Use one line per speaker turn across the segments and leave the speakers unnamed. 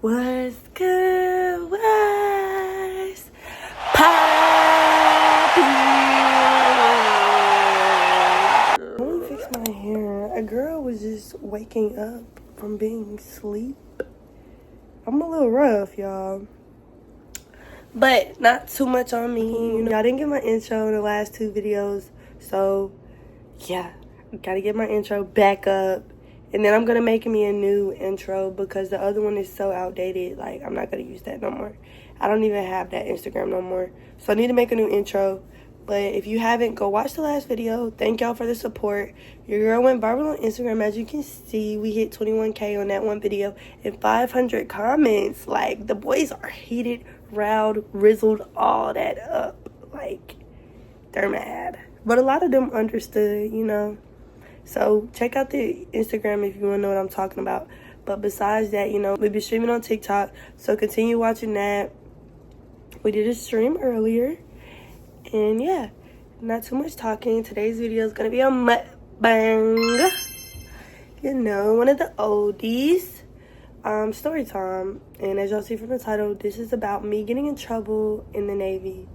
What's good? What's poppin'? Let me fix my hair. A girl was just waking up from being asleep. I'm a little rough, y'all. But not too much on me. You know, I didn't get my intro in the last two videos. So, yeah. Gotta get my intro back up. And then I'm going to make me a new intro because the other one is so outdated. Like, I'm not going to use that no more. I don't even have that Instagram no more. So I need to make a new intro. But if you haven't, go watch the last video. Thank y'all for the support. Your girl went viral on Instagram. As you can see, we hit 21K on that one video and 500 comments. Like, the boys are heated, riled, rizzled, all that up. Like, they're mad. But a lot of them understood, you know. So check out the Instagram if you want to know what I'm talking about. But besides that, you know, we've been streaming on TikTok. So continue watching that. We did a stream earlier. And yeah, not too much talking. Today's video is going to be a mukbang. You know, one of the oldies. Story time. And as y'all see from the title, this is about me getting in trouble in the Navy.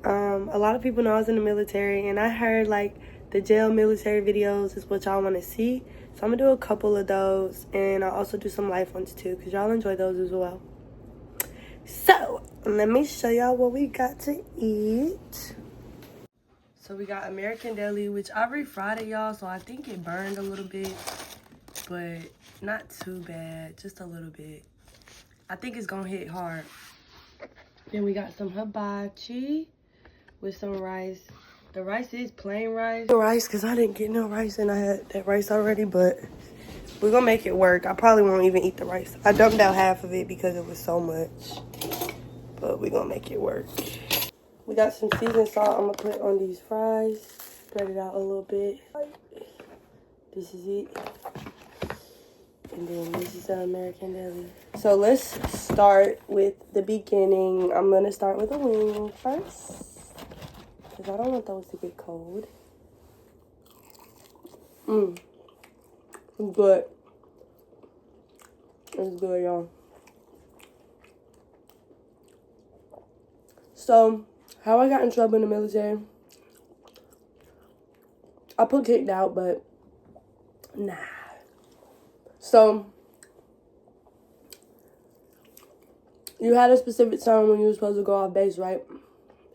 A lot of people know I was in the military. And I heard like the jail military videos is what y'all want to see. So I'm going to do a couple of those. And I'll also do some life ones too. Because y'all enjoy those as well. So, let me show y'all what we got to eat. So we got American Deli, which I refried it, y'all. So I think it burned a little bit. But not too bad. Just a little bit. I think it's going to hit hard. Then we got some hibachi with some rice. The rice is plain rice. Rice, because I didn't get no rice and I had that rice already, but we're going to make it work. I probably won't even eat the rice. I dumped out half of it because it was so much, but we're going to make it work. We got some seasoned salt I'm going to put on these fries. Spread it out a little bit. This is it. And then this is the American Deli. So let's start with the beginning. I'm going to start with a wing first, because I don't want those to get cold. It's good. It's good, y'all. So, how I got in trouble in the military. I put kicked out, but nah. So, you had a specific time when you were supposed to go off base, right?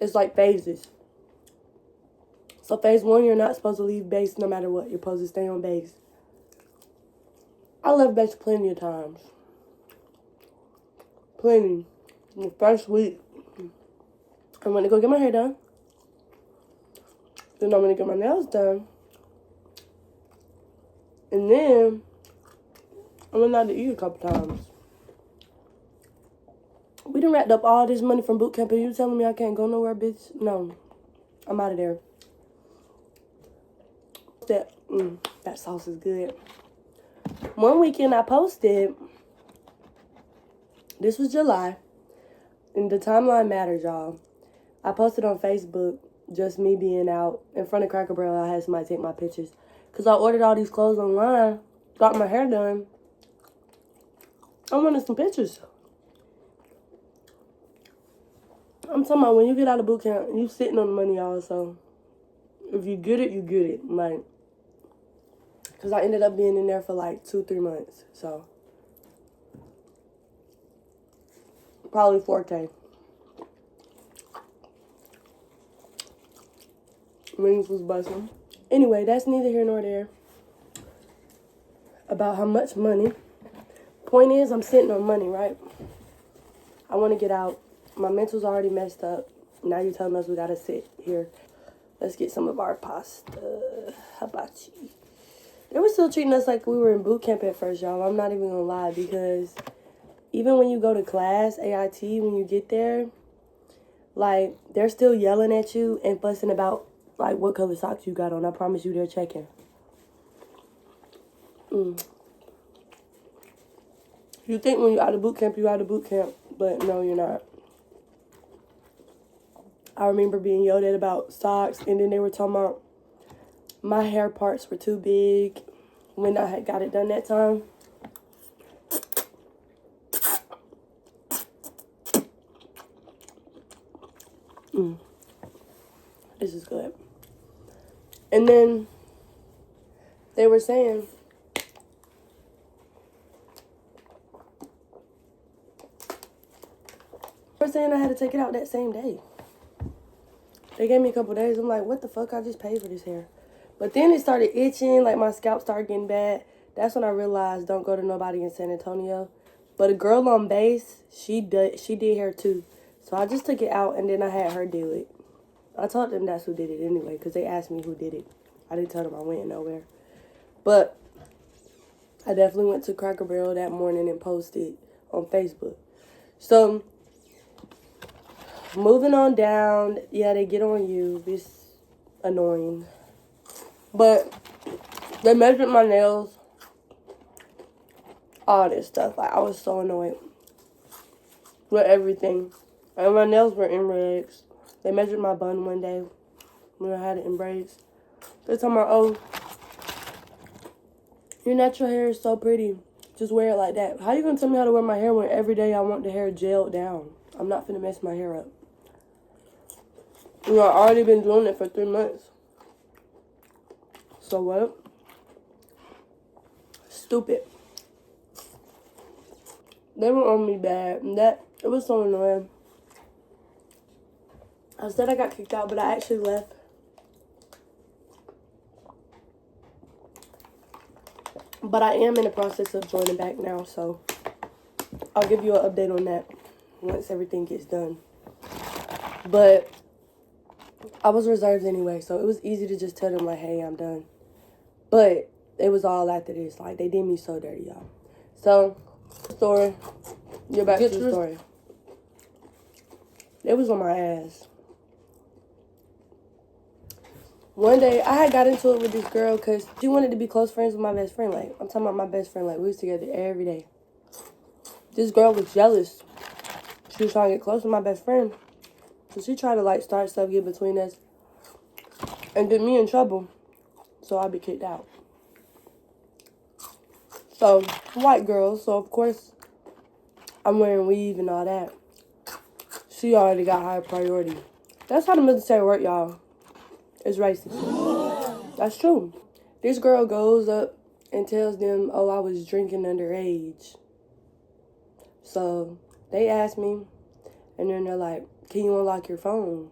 It's like phases. So phase 1, you're not supposed to leave base no matter what. You're supposed to stay on base. I left base plenty of times. Plenty. The first week, I went to go get my hair done. Then I went to get my nails done. And then I went out to eat a couple times. We done racked up all this money from boot camp and you telling me I can't go nowhere, bitch? No. I'm out of there. That sauce is good. One weekend I posted, this was July, and the timeline matters, y'all. I posted on Facebook, just me being out in front of Cracker Barrel. I had somebody take my pictures, because I ordered all these clothes online, got my hair done. I wanted some pictures. I'm talking about when you get out of boot camp, you sitting on the money, y'all, so if you get it, you get it. Like, because I ended up being in there for like 2-3 months. So, probably 4K. Rings was busting. Anyway, that's neither here nor there. About how much money. Point is, I'm sitting on money, right? I want to get out. My mental's already messed up. Now you're telling us we got to sit here. Let's get some of our pasta. Hibachi. They were still treating us like we were in boot camp at first, y'all. I'm not even gonna lie, because even when you go to class, AIT, when you get there, like, they're still yelling at you and fussing about, like, what color socks you got on. I promise you they're checking. You think when you're out of boot camp, you're out of boot camp, but no, you're not. I remember being yelled at about socks, and then they were talking about my hair parts were too big when I had got it done that time. This is good. And then they were saying, I had to take it out that same day. They gave me a couple days. I'm like, what the fuck? I just paid for this hair. But then it started itching. Like, my scalp started getting bad. That's when I realized don't go to nobody in San Antonio. But a girl on base, she did hair too. So I just took it out, and then I had her do it. I told them that's who did it anyway, because they asked me who did it. I didn't tell them I went nowhere. But I definitely went to Cracker Barrel that morning and posted on Facebook. So, moving on down. Yeah, they get on you. It's annoying. But they measured my nails. All this stuff. Like, I was so annoyed with everything. And my nails were in braids. They measured my bun one day when I had it in braids. They told me, oh, your natural hair is so pretty. Just wear it like that. How you gonna tell me how to wear my hair when every day I want the hair gelled down? I'm not finna mess my hair up. You know, I've already been doing it for 3 months. So what? Stupid. They were on me bad. And it was so annoying. I said I got kicked out, but I actually left. But I am in the process of joining back now, so I'll give you an update on that once everything gets done. But I was reserved anyway, so it was easy to just tell them, like, hey, I'm done. But it was all after this. Like, they did me so dirty, y'all. So, story. You're back to the story. It was on my ass. One day, I had got into it with this girl because she wanted to be close friends with my best friend. Like, I'm talking about my best friend. Like, we was together every day. This girl was jealous. She was trying to get close with my best friend. So she tried to, like, start stuff, get between us. And get me in trouble. So I'd be kicked out. So, white girl. So, of course, I'm wearing weave and all that. She already got higher priority. That's how the military work, y'all. It's racist. That's true. This girl goes up and tells them, oh, I was drinking underage. So they asked me, and then they're like, can you unlock your phone?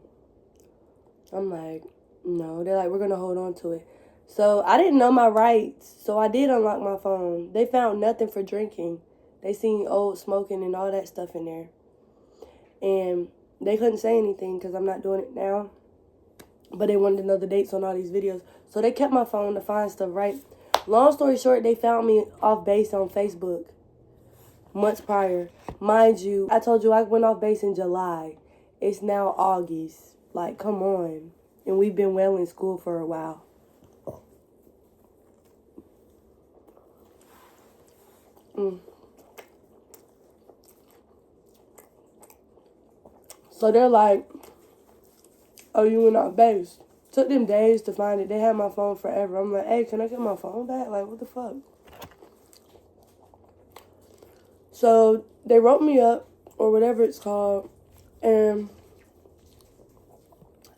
I'm like, no. They're like, we're going to hold on to it. So I didn't know my rights, so I did unlock my phone. They found nothing for drinking. They seen old smoking and all that stuff in there. And they couldn't say anything because I'm not doing it now. But they wanted to know the dates on all these videos. So they kept my phone to find stuff, right? Long story short, they found me off base on Facebook months prior. Mind you, I told you I went off base in July. It's now August. Like, come on. And we've been well in school for a while. So they're like, oh, you went off base. Took them days to find it. They had my phone forever. I'm like, hey, can I get my phone back? Like, what the fuck? So they wrote me up, or whatever it's called, and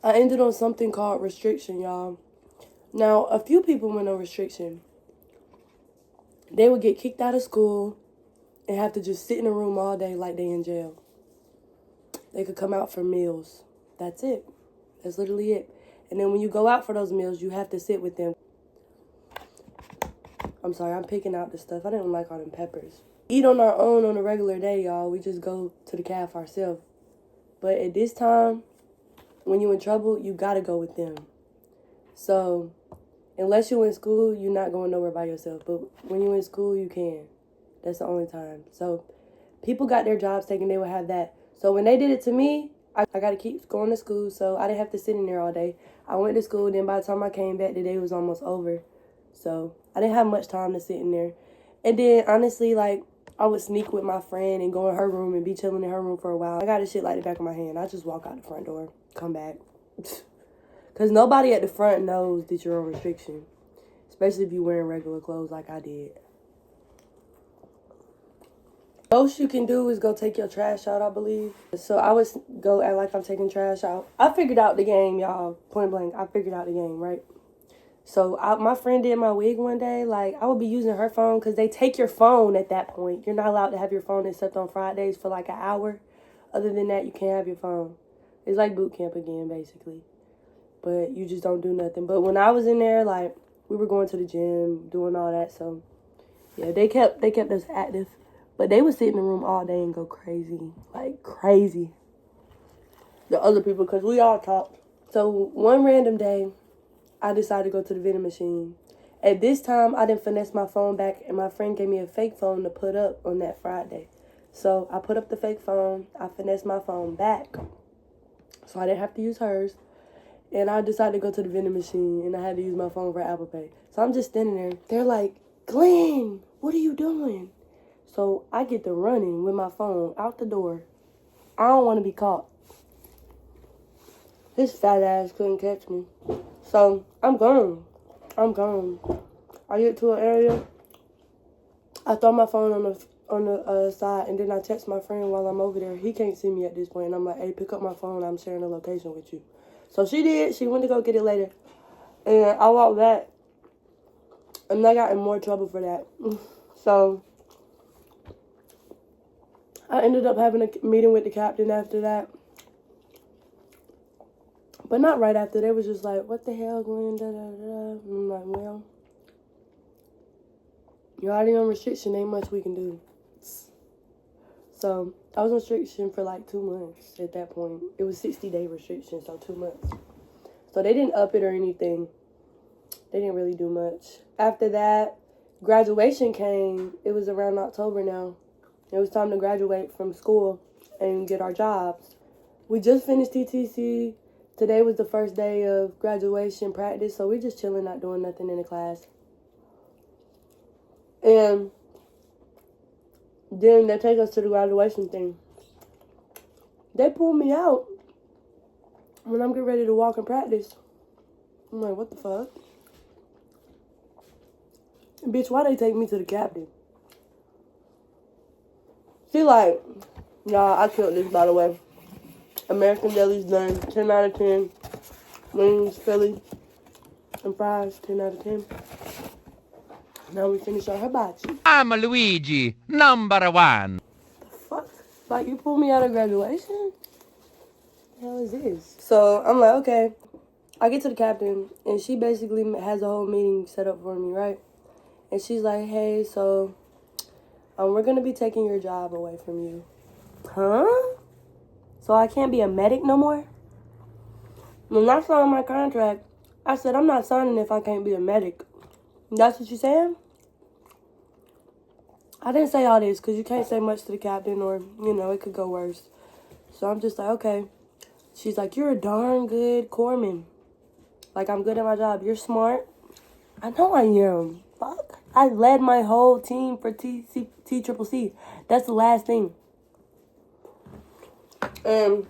I ended on something called restriction, y'all. Now, a few people went on restriction. They would get kicked out of school and have to just sit in a room all day like they in jail. They could come out for meals. That's it. That's literally it. And then when you go out for those meals, you have to sit with them. I'm sorry, I'm picking out the stuff. I didn't like all them peppers. Eat on our own on a regular day, y'all. We just go to the calf ourselves. But at this time, when you're in trouble, you got to go with them. So, unless you're in school, you're not going nowhere by yourself. But when you're in school, you can. That's the only time. So, people got their jobs taken. They would have that. So, when they did it to me, I got to keep going to school. So, I didn't have to sit in there all day. I went to school. Then, by the time I came back, the day was almost over. So, I didn't have much time to sit in there. And then, honestly, like, I would sneak with my friend and go in her room and be chilling in her room for a while. I got this shit like the back of my hand. I just walk out the front door, come back. Because nobody at the front knows that you're on restriction. Especially if you're wearing regular clothes like I did. Most you can do is go take your trash out, I believe. So I would go act like I'm taking trash out. I figured out the game, y'all. Point blank, I figured out the game, right? So my friend did my wig one day. Like, I would be using her phone because they take your phone at that point. You're not allowed to have your phone except on Fridays for like an hour. Other than that, you can't have your phone. It's like boot camp again, basically. But you just don't do nothing. But when I was in there, like, we were going to the gym, doing all that. So, yeah, they kept us active. But they would sit in the room all day and go crazy. Like, crazy. The other people, because we all talked. So, one random day, I decided to go to the vending machine. At this time, I didn't finesse my phone back, and my friend gave me a fake phone to put up on that Friday. So, I put up the fake phone. I finessed my phone back, so I didn't have to use hers. And I decided to go to the vending machine, and I had to use my phone for Apple Pay. So, I'm just standing there. They're like, Glenn, what are you doing? So, I get to running with my phone out the door. I don't want to be caught. His fat ass couldn't catch me. So, I'm gone. I get to an area. I throw my phone on the side, and then I text my friend while I'm over there. He can't see me at this point, and I'm like, hey, pick up my phone. I'm sharing the location with you. So, she did. She went to go get it later. And I walked back, and I got in more trouble for that. So, I ended up having a meeting with the captain after that. But not right after. They was just like, what the hell, Glenn? Da, da, da. And I'm like, well, you're already on restriction. Ain't much we can do. So, I was on restriction for like 2 months at that point. It was 60-day restriction, so 2 months. So, they didn't up it or anything. They didn't really do much. After that, graduation came. It was around October now. It was time to graduate from school and get our jobs. We just finished TTC. Today was the first day of graduation practice, so we're just chilling, not doing nothing in the class. And then they take us to the graduation thing. They pull me out when I'm getting ready to walk in practice. I'm like, what the fuck? Bitch, why they take me to the captain? She like, y'all, I killed this, by the way. American Deli's done. 10 out of 10. Wings, Philly, and fries. 10 out of 10. Now we finish our hibachi.
I'm Luigi, number one.
The fuck? Like, you pulled me out of graduation? What the hell is this? So, I'm like, okay. I get to the captain, and she basically has a whole meeting set up for me, right? And she's like, hey, so, we're going to be taking your job away from you. Huh? So I can't be a medic no more? When I signed my contract, I said, I'm not signing if I can't be a medic. That's what you saying? I didn't say all this because you can't say much to the captain or, you know, it could go worse. So I'm just like, okay. She's like, you're a darn good corpsman. Like, I'm good at my job. You're smart. I know I am. Fuck. I led my whole team for TCCC. That's the last thing. And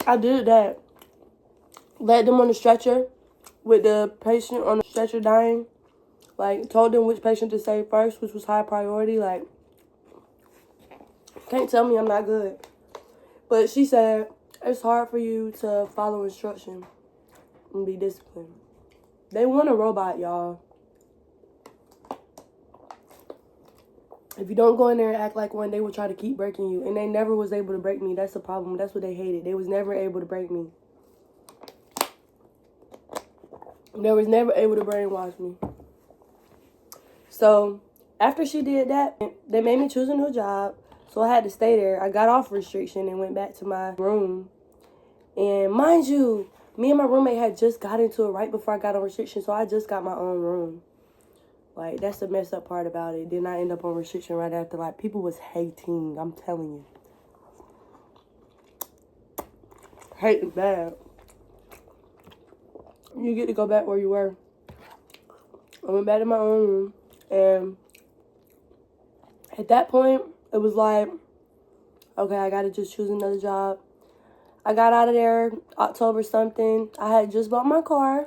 I did that. Led them on the stretcher with the patient on the stretcher dying. Like, told them which patient to save first, which was high priority. Like, can't tell me I'm not good. But she said, it's hard for you to follow instruction and be disciplined. They want a robot, y'all. If you don't go in there and act like one, they will try to keep breaking you. And they never was able to break me. That's the problem. That's what they hated. They was never able to break me. They was never able to brainwash me. So, after she did that, they made me choose a new job. So, I had to stay there. I got off restriction and went back to my room. And mind you, me and my roommate had just got into it right before I got on restriction. So, I just got my own room. Like, that's the messed up part about it. Then I end up on restriction right after. Like, people was hating. I'm telling you. Hating bad. You get to go back where you were. I went back to my own room. And at that point, it was like, okay, I got to just choose another job. I got out of there October something. I had just bought my car,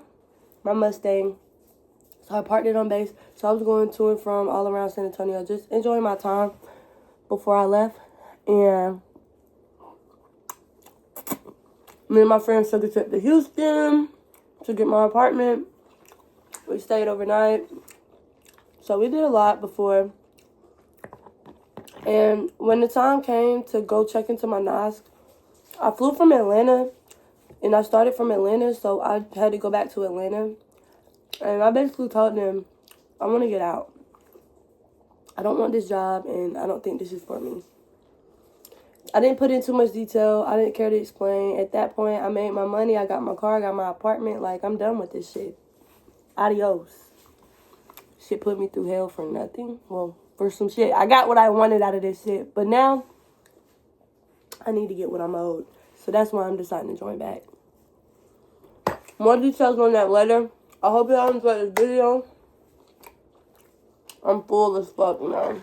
my Mustang. So I parked it on base. So I was going to and from all around San Antonio, just enjoying my time. before I left. And me and my friends took a trip to Houston to get my apartment. We stayed overnight. So we did a lot before. And when the time came to go check into my NOS, I flew from Atlanta. And I started from Atlanta, so I had to go back to Atlanta. And I basically told them, I want to get out. I don't want this job, and I don't think this is for me. I didn't put in too much detail. I didn't care to explain. At that point, I made my money. I got my car. I got my apartment. Like, I'm done with this shit. Adios. Shit put me through hell for nothing. Well, for some shit. I got what I wanted out of this shit. But now, I need to get what I'm owed. So that's why I'm deciding to join back. More details on that later. I hope y'all enjoyed this video. I'm full as fuck now.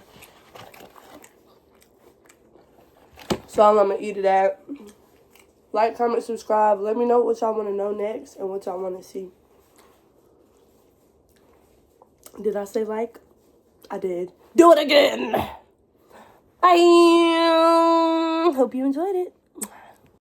So I'm gonna eat it at. Like, comment, subscribe. Let me know what y'all want to know next and what y'all want to see. Did I say like? I did. Do it again. Bye. Hope you enjoyed it.